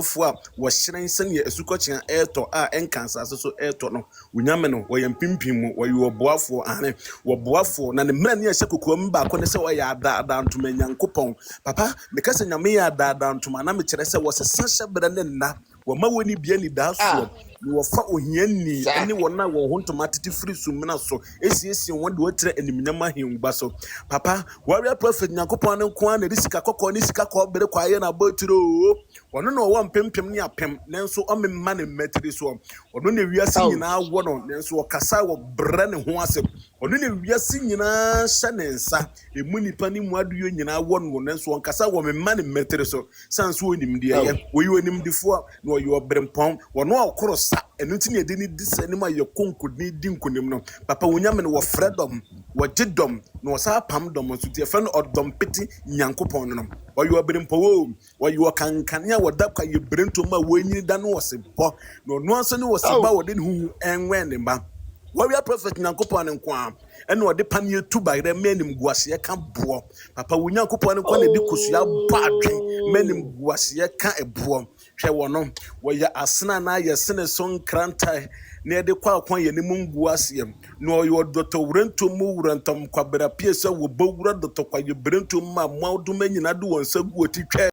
for was shrine send ye a sukochi air to and cancer so air to no unyameno or yam pimpim or you were boafo and were boafo na the man yes kukum back when they say why down to me yankupon papa because in yamia down to my name was a sasha brandena wama weni biani daso you were fat ohiani anyone now want to matiti free sumina so esi one do tre eniminyama him baso papa warrior prophet yankupon and kwan risika kokko ni sika ko bere kwaye na botiro ono no wo mpempem ni apem nanso o memma ne metri so ono ne wiase nyina wo no nanso o kasa wo bre ne ho asem ono ne wiase nyina hye ne nsa emu nipa ni mu aduyo nyina wo no nanso o kasa wo memma ne metri so sanso onim de ye wo yi onim difo na o yi obrempon ono akoro sa enu ti ne de ni disanim aye konko ni dinkonim no papa wonyame ne wo freedom wo gidom no sa pam dom so ti fe no odom peti nyankopon no wo yi obrempo wo yi kankania wo da kwa ye brento ma wenyi da no wose bo no no anso ne wose ba wo de hu enwen ne ba warrior prophet nyankopon nko a ene wo de panie tu ba re menim guase ka bo papa wo nyankopon nko na de kosua badwen menim guase ka ebo hwe wo no wo ya asena na ye sene son kranta na de kwa akwan ye ne munguase no yo dr wrento mu wrantom kwabra piesa wo bawura dr kwa ye brento ma mawdo manyina do wonsa guoti twa